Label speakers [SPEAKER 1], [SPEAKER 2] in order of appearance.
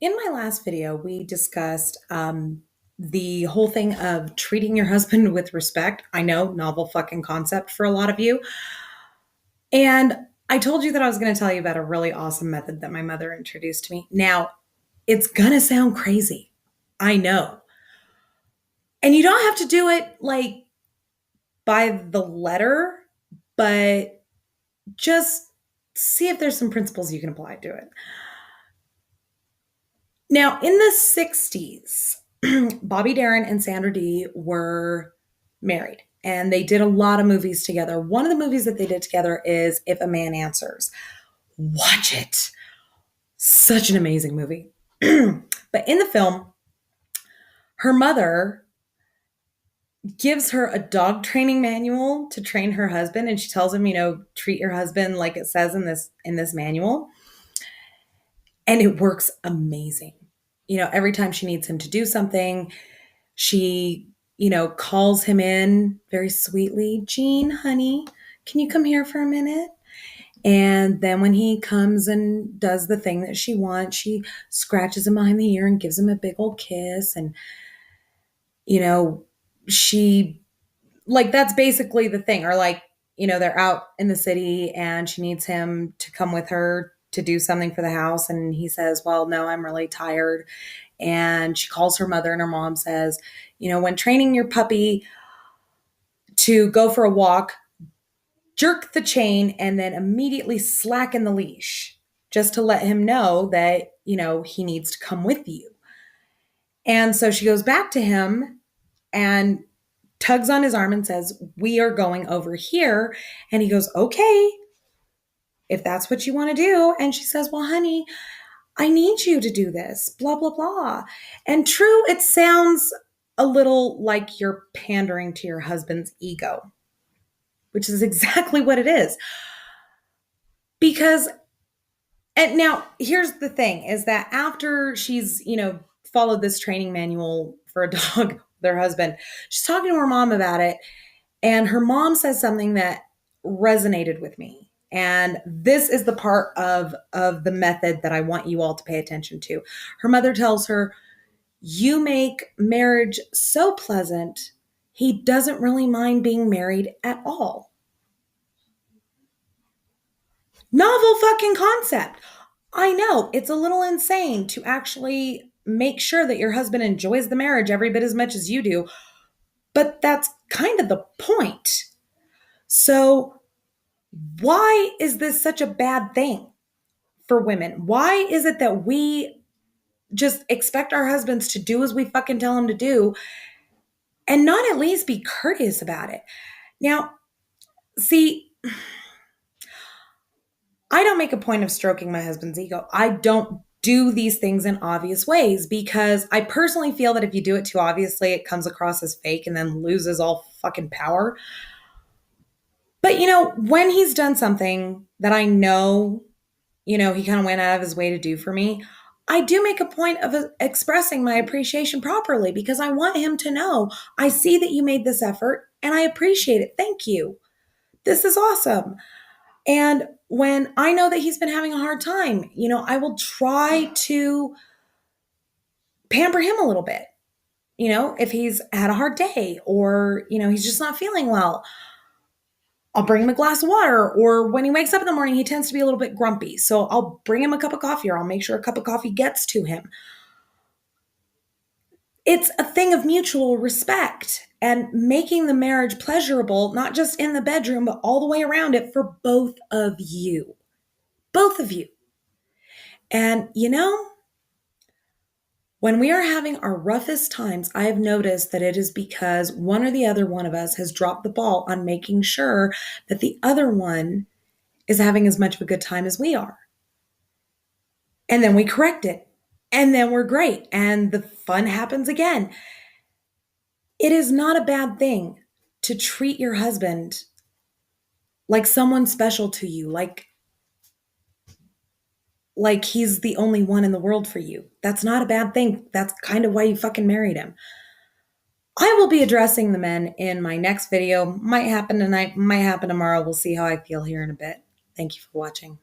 [SPEAKER 1] In my last video, we discussed the whole thing of treating your husband with respect. I know, novel fucking concept for a lot of you. And I told you that I was going to tell you about a really awesome method that my mother introduced to me. Now, it's going to sound crazy. I know. And you don't have to do it like by the letter, but just see if there's some principles you can apply to it. Now, in the 60s, Bobby Darin and Sandra Dee were married and they did a lot of movies together. One of the movies that they did together is If a Man Answers. Watch it. Such an amazing movie. But in the film, her mother gives her a dog training manual to train her husband, and she tells him, treat your husband like it says in this manual. And it works amazing. Every time she needs him to do something, she, calls him in very sweetly. Gene, honey, can you come here for a minute? And then when he comes and does the thing that she wants, she scratches him behind the ear and gives him a big old kiss. And, she, like, that's basically the thing. Or like, they're out in the city and she needs him to come with her to do something for the house. And he says, well, no, I'm really tired. And she calls her mother, and her mom says, when training your puppy to go for a walk, jerk the chain and then immediately slacken the leash just to let him know that, he needs to come with you. And so she goes back to him and tugs on his arm and says, we are going over here. And he goes, okay, if that's what you want to do. And she says, well, honey, I need you to do this, blah, blah, blah. And true, it sounds a little like you're pandering to your husband's ego, which is exactly what it is. Because, and now here's the thing is that after she's, followed this training manual for a dog with her husband, she's talking to her mom about it. And her mom says something that resonated with me. And this is the part of the method that I want you all to pay attention to. Her mother tells her, you make marriage so pleasant, he doesn't really mind being married at all. Novel fucking concept. I know it's a little insane to actually make sure that your husband enjoys the marriage every bit as much as you do, but that's kind of the point. So, why is this such a bad thing for women? Why is it that we just expect our husbands to do as we fucking tell them to do and not at least be courteous about it? Now, see, I don't make a point of stroking my husband's ego. I don't do these things in obvious ways because I personally feel that if you do it too obviously, it comes across as fake and then loses all fucking power. But, when he's done something that I know, he kind of went out of his way to do for me, I do make a point of expressing my appreciation properly because I want him to know I see that you made this effort and I appreciate it. Thank you. This is awesome. And when I know that he's been having a hard time, I will try to pamper him a little bit. If he's had a hard day or, he's just not feeling well, I'll bring him a glass of water. Or when he wakes up in the morning, he tends to be a little bit grumpy. So I'll bring him a cup of coffee or I'll make sure a cup of coffee gets to him. It's a thing of mutual respect and making the marriage pleasurable, not just in the bedroom, but all the way around it for both of you. Both of you. And, when we are having our roughest times, I have noticed that it is because one or the other one of us has dropped the ball on making sure that the other one is having as much of a good time as we are. And then we correct it. And then we're great. And the fun happens again. It is not a bad thing to treat your husband like someone special to you, like he's the only one in the world for you. That's not a bad thing. That's kind of why you fucking married him. I will be addressing the men in my next video. Might happen tonight, might happen tomorrow. We'll see how I feel here in a bit. Thank you for watching.